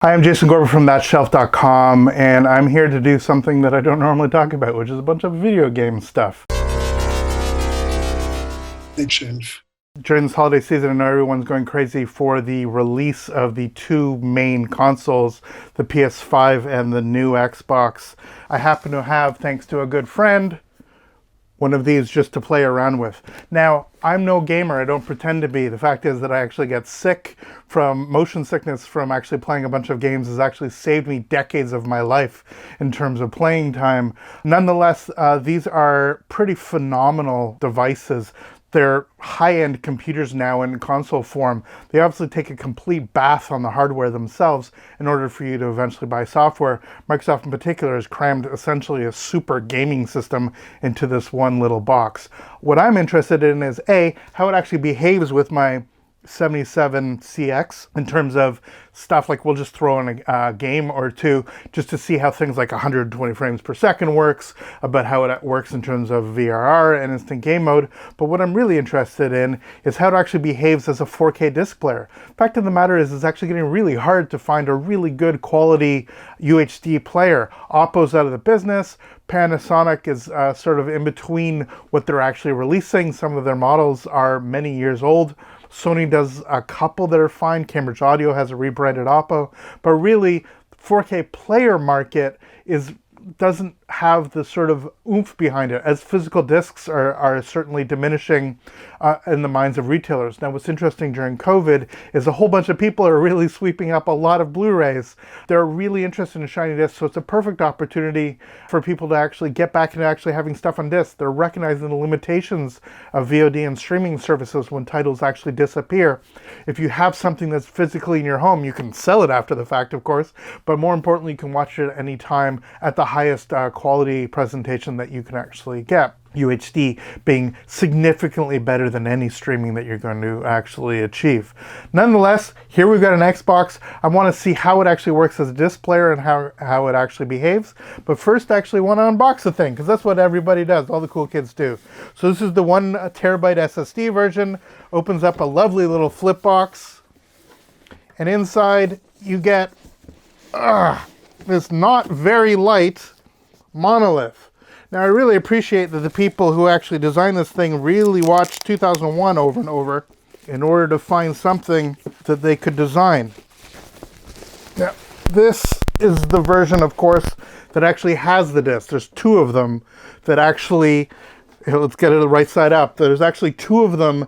Hi, I'm Jason Gorber from thatshelf.com, and I'm here to do something that I don't normally talk about, which is a bunch of video game stuff. Big shelf. During this holiday season, I know everyone's going crazy for the release of the two main consoles, the PS5 and the new Xbox. I happen to have, thanks to a good friend, one of these just to play around with. Now, I'm no gamer, I don't pretend to be. The fact is that I actually get sick from motion sickness from actually playing a bunch of games has actually saved me decades of my life in terms of playing time. Nonetheless, these are pretty phenomenal devices. They're high-end computers now in console form. They obviously take a complete bath on the hardware themselves in order for you to eventually buy software. Microsoft in particular has crammed essentially a super gaming system into this one little box. What I'm interested in is A, how it actually behaves with my 77CX in terms of stuff like we'll just throw in a game or two just to see how things like 120 frames per second works, about how it works in terms of VRR and instant game mode. But what I'm really interested in is how it actually behaves as a 4K disc player. Fact of the matter is it's actually getting really hard to find a really good quality UHD player. Oppo's out of the business. Panasonic is sort of in between what they're actually releasing. Some of their models are many years old. Sony does a couple that are fine. Cambridge Audio has a rebranded Oppo. But really, 4K player market doesn't have the sort of oomph behind it, as physical discs are certainly diminishing in the minds of retailers. Now, what's interesting during COVID is a whole bunch of people are really sweeping up a lot of Blu-rays. They're really interested in shiny discs, so it's a perfect opportunity for people to actually get back into actually having stuff on disc. They're recognizing the limitations of VOD and streaming services when titles actually disappear. If you have something that's physically in your home, you can sell it after the fact, of course, but more importantly, you can watch it at any time at the highest quality presentation that you can actually get. UHD being significantly better than any streaming that you're going to actually achieve. Nonetheless, here we've got an Xbox. I want to see how it actually works as a disc player and how it actually behaves. But first, I actually want to unbox the thing, because that's what everybody does. All the cool kids do. So this is the 1 terabyte SSD version. Opens up a lovely little flip box. And inside, you get this not very light monolith. Now, I really appreciate that the people who actually designed this thing really watched 2001 over and over in order to find something that they could design. Now, this is the version, of course, that actually has the disc. There's two of them that actually, let's get it right side up. There's actually two of them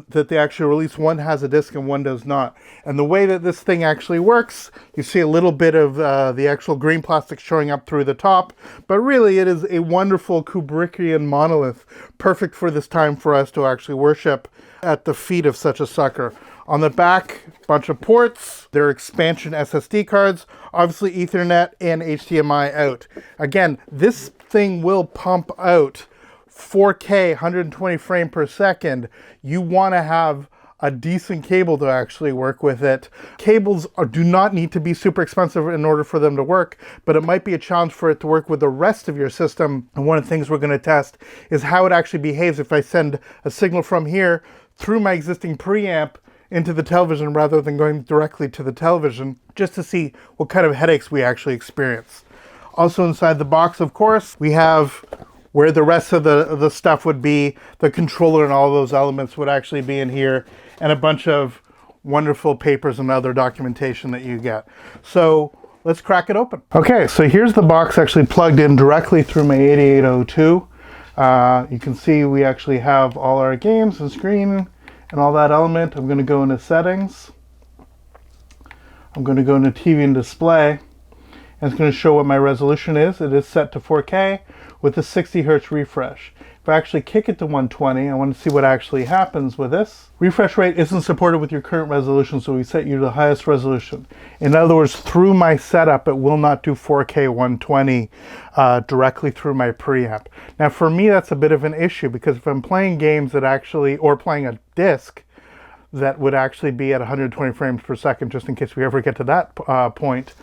that they actually released. One has a disc and one does not. And the way that this thing actually works, you see a little bit of the actual green plastic showing up through the top, but really it is a wonderful Kubrickian monolith, perfect for this time for us to actually worship at the feet of such a sucker. On the back, bunch of ports, their expansion SSD cards, obviously Ethernet and HDMI out. Again, this thing will pump out 4K, 120 frame per second. You want to have a decent cable to actually work with it. Cables do not need to be super expensive in order for them to work, but it might be a challenge for it to work with the rest of your system. And one of the things we're going to test is how it actually behaves if I send a signal from here through my existing preamp into the television rather than going directly to the television, just to see what kind of headaches we actually experience. Also inside the box, of course, we have where the rest of the stuff would be. The controller and all those elements would actually be in here, and a bunch of wonderful papers and other documentation that you get. So let's crack it open. Okay, so here's the box actually plugged in directly through my 8802. You can see we actually have all our games and screen and all that element. I'm going to go into settings. I'm going to go into TV and display. And it's going to show what my resolution is. It is set to 4K with a 60 Hertz refresh. If I actually kick it to 120, I want to see what actually happens with this. Refresh rate isn't supported with your current resolution, so we set you to the highest resolution. In other words, through my setup, it will not do 4K 120 directly through my preamp. Now, for me, that's a bit of an issue, because if I'm playing games that actually, or playing a disc that would actually be at 120 frames per second, just in case we ever get to that point,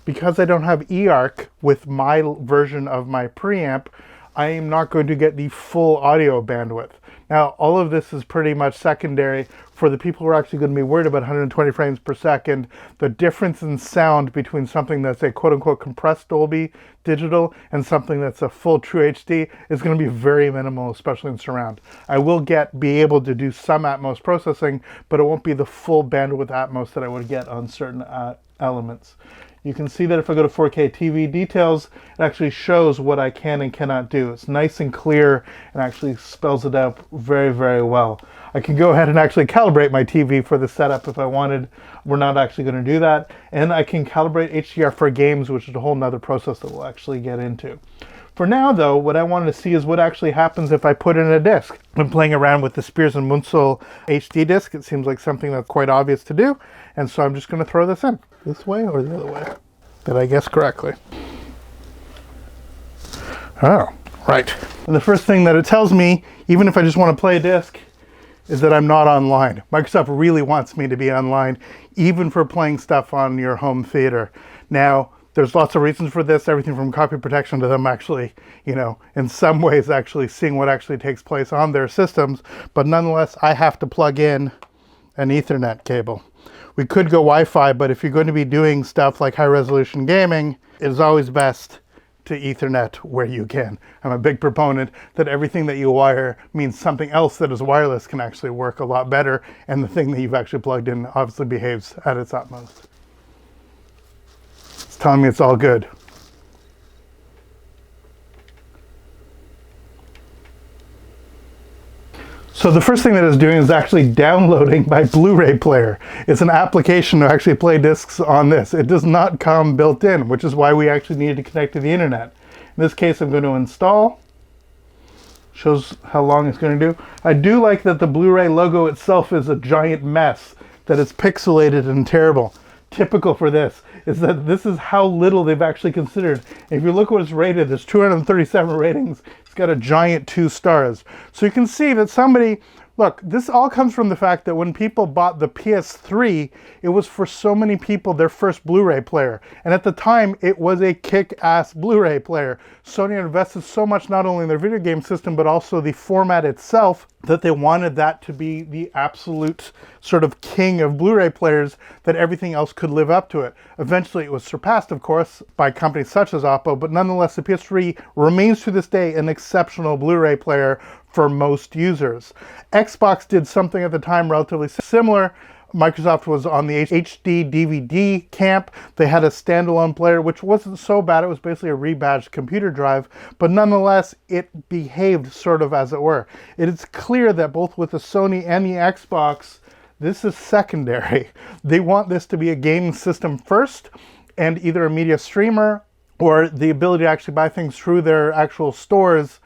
because I don't have eARC with my version of my preamp, I am not going to get the full audio bandwidth. Now, all of this is pretty much secondary for the people who are actually going to be worried about 120 frames per second. The difference in sound between something that's a quote-unquote compressed Dolby Digital and something that's a full True HD is going to be very minimal, especially in surround. I will be able to do some Atmos processing, but it won't be the full bandwidth Atmos that I would get on certain elements. You can see that if I go to 4K TV details, it actually shows what I can and cannot do. It's nice and clear and actually spells it out very, very well. I can go ahead and actually calibrate my TV for the setup if I wanted. We're not actually going to do that. And I can calibrate HDR for games, which is a whole nother process that we'll actually get into. For now, though, what I wanted to see is what actually happens if I put in a disc. I'm playing around with the Spears & Munsell HD disc. It seems like something that's quite obvious to do. And so I'm just going to throw this in. This way or the other way? Did I guess correctly? Oh, right. And the first thing that it tells me, even if I just want to play a disc, is that I'm not online. Microsoft really wants me to be online, even for playing stuff on your home theater. Now, there's lots of reasons for this, everything from copy protection to them actually, in some ways actually seeing what actually takes place on their systems. But nonetheless, I have to plug in an Ethernet cable. We could go Wi-Fi, but if you're going to be doing stuff like high-resolution gaming, it is always best to Ethernet where you can. I'm a big proponent that everything that you wire means something else that is wireless can actually work a lot better, and the thing that you've actually plugged in obviously behaves at its utmost. It's telling me it's all good. So the first thing that it's doing is actually downloading my Blu-ray player. It's an application to actually play discs on this. It does not come built in, which is why we actually needed to connect to the internet. In this case, I'm going to install. Shows how long it's going to do. I do like that the Blu-ray logo itself is a giant mess, that it's pixelated and terrible. Typical for this is that this is how little they've actually considered. If you look what it's rated, there's 237 ratings. It's got a giant 2 stars. So you can see that somebody, look, this all comes from the fact that when people bought the PS3, it was for so many people their first Blu-ray player. And at the time, it was a kick-ass Blu-ray player. Sony invested so much not only in their video game system, but also the format itself, that they wanted that to be the absolute sort of king of Blu-ray players, that everything else could live up to it. Eventually it was surpassed, of course, by companies such as Oppo, but nonetheless the PS3 remains to this day an exceptional Blu-ray player for most users. Xbox did something at the time relatively similar. Microsoft was on the HD DVD camp. They had a standalone player, which wasn't so bad. It was basically a rebadged computer drive, but nonetheless, it behaved sort of as it were. It is clear that both with the Sony and the Xbox, this is secondary. They want this to be a gaming system first, and either a media streamer or the ability to actually buy things through their actual stores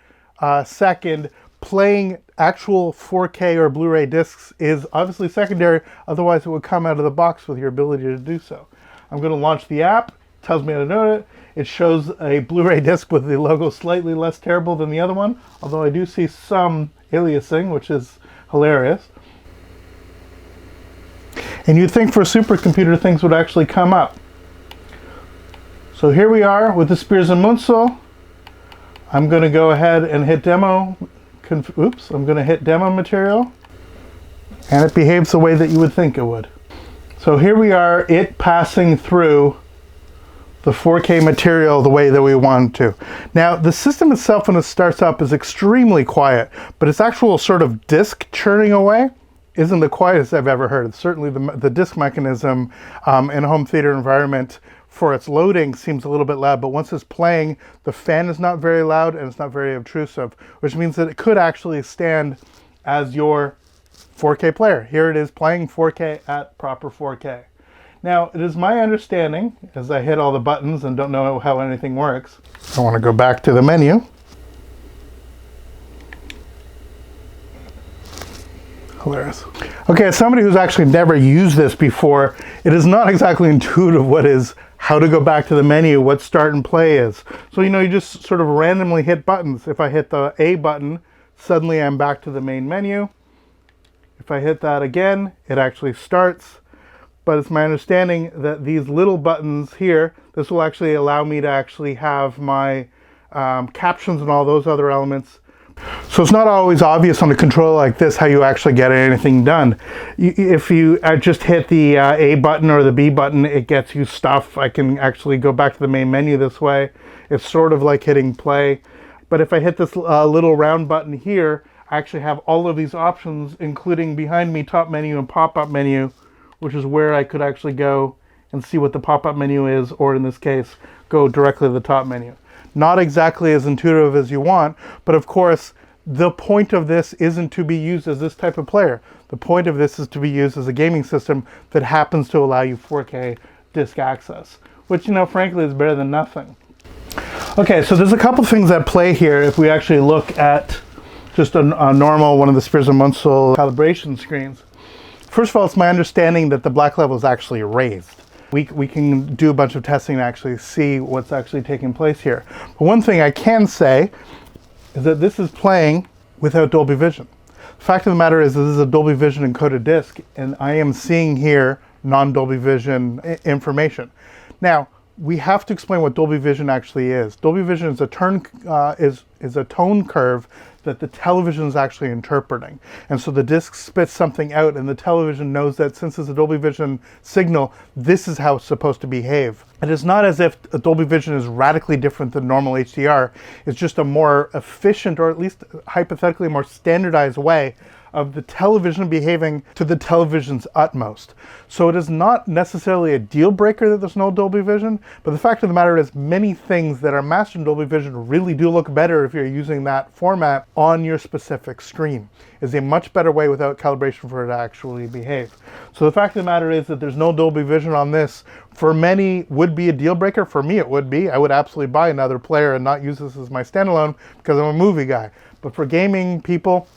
second. Playing actual 4K or Blu-ray discs is obviously secondary, otherwise it would come out of the box with your ability to do so. I'm going to launch the app, tells me how to do it. It shows a Blu-ray disc with the logo slightly less terrible than the other one, although I do see some aliasing, which is hilarious. And you'd think for a supercomputer things would actually come up. So here we are with the Spears & Munsell. I'm going to go ahead and hit demo. I'm going to hit demo material, and it behaves the way that you would think it would. So here we are, it passing through the 4K material the way that we want to. Now, the system itself when it starts up is extremely quiet, but its actual sort of disk churning away isn't the quietest I've ever heard. Certainly the disk mechanism in a home theater environment for its loading seems a little bit loud, but once it's playing, the fan is not very loud and it's not very obtrusive, which means that it could actually stand as your 4K player. Here it is playing 4K at proper 4K. Now, it is my understanding, as I hit all the buttons and don't know how anything works, I want to go back to the menu. Hilarious. Okay, as somebody who's actually never used this before, it is not exactly intuitive what is how to go back to the menu, what start and play is. So, you just sort of randomly hit buttons. If I hit the A button, suddenly I'm back to the main menu. If I hit that again, it actually starts. But it's my understanding that these little buttons here, this will actually allow me to actually have my captions and all those other elements. So it's not always obvious on a controller like this how you actually get anything done. If you just hit the A button or the B button, it gets you stuff. I can actually go back to the main menu this way. It's sort of like hitting play. But if I hit this little round button here, I actually have all of these options, including behind me top menu and pop-up menu, which is where I could actually go and see what the pop-up menu is, or in this case, go directly to the top menu. Not exactly as intuitive as you want, but of course, the point of this isn't to be used as this type of player. The point of this is to be used as a gaming system that happens to allow you 4K disc access, which, you know, frankly, is better than nothing. Okay, so there's a couple things at play here if we actually look at just a normal one of the Spears and Munsell calibration screens. First of all, it's my understanding that the black level is actually raised. We can do a bunch of testing to actually see what's actually taking place here. But one thing I can say is that this is playing without Dolby Vision. The fact of the matter is this is a Dolby Vision encoded disc, and I am seeing here non-Dolby Vision information. Now, we have to explain what Dolby Vision actually is. Dolby Vision is a tone curve that the television is actually interpreting. And so the disc spits something out, and the television knows that since it's a Dolby Vision signal, this is how it's supposed to behave. It is not as if a Dolby Vision is radically different than normal HDR. It's just a more efficient, or at least hypothetically more standardized way of the television behaving to the television's utmost. So it is not necessarily a deal breaker that there's no Dolby Vision, but the fact of the matter is many things that are mastered in Dolby Vision really do look better if you're using that format on your specific screen. It's a much better way without calibration for it to actually behave. So the fact of the matter is that there's no Dolby Vision on this, for many would be a deal breaker. For me it would be. I would absolutely buy another player and not use this as my standalone because I'm a movie guy. But for gaming people,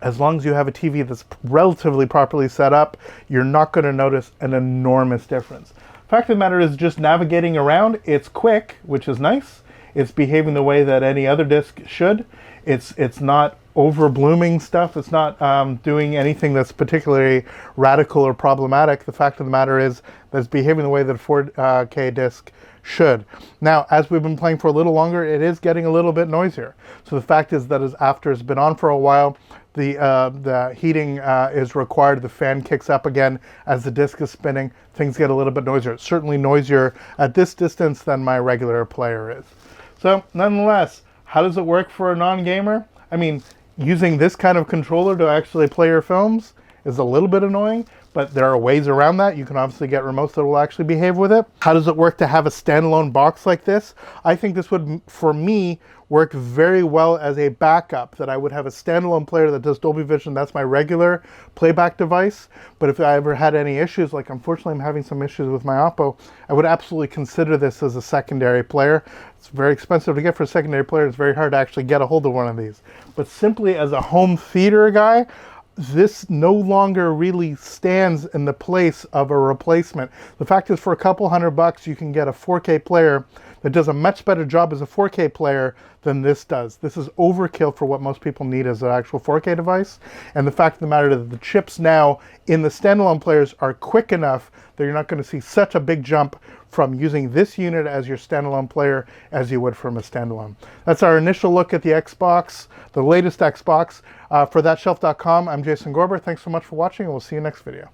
as long as you have a TV that's relatively properly set up, you're not going to notice an enormous difference. The fact of the matter is just navigating around, it's quick, which is nice. It's behaving the way that any other disc should. It's not over blooming stuff. It's not doing anything that's particularly radical or problematic. The fact of the matter is that it's behaving the way that a 4K disc should. Now, as we've been playing for a little longer, it is getting a little bit noisier. So the fact is that after it's been on for a while, the heating is required, the fan kicks up again as the disc is spinning, things get a little bit noisier. It's certainly noisier at this distance than my regular player is. So nonetheless, how does it work for a non-gamer? I mean, using this kind of controller to actually play your films is a little bit annoying, but there are ways around that. You can obviously get remotes that will actually behave with it. How does it work to have a standalone box like this? I think this would, for me, work very well as a backup, that I would have a standalone player that does Dolby Vision. That's my regular playback device. But if I ever had any issues, like unfortunately I'm having some issues with my Oppo, I would absolutely consider this as a secondary player. It's very expensive to get for a secondary player. It's very hard to actually get a hold of one of these. But simply as a home theater guy, this no longer really stands in the place of a replacement. The fact is, for a couple $100 you can get a 4K player that does a much better job as a 4K player than this does. This is overkill for what most people need as an actual 4K device. And the fact of the matter is that the chips now in the standalone players are quick enough that you're not going to see such a big jump from using this unit as your standalone player as you would from a standalone. That's our initial look at the Xbox, the latest Xbox. For thatshelf.com, I'm Jason Gorber. Thanks so much for watching, and we'll see you next video.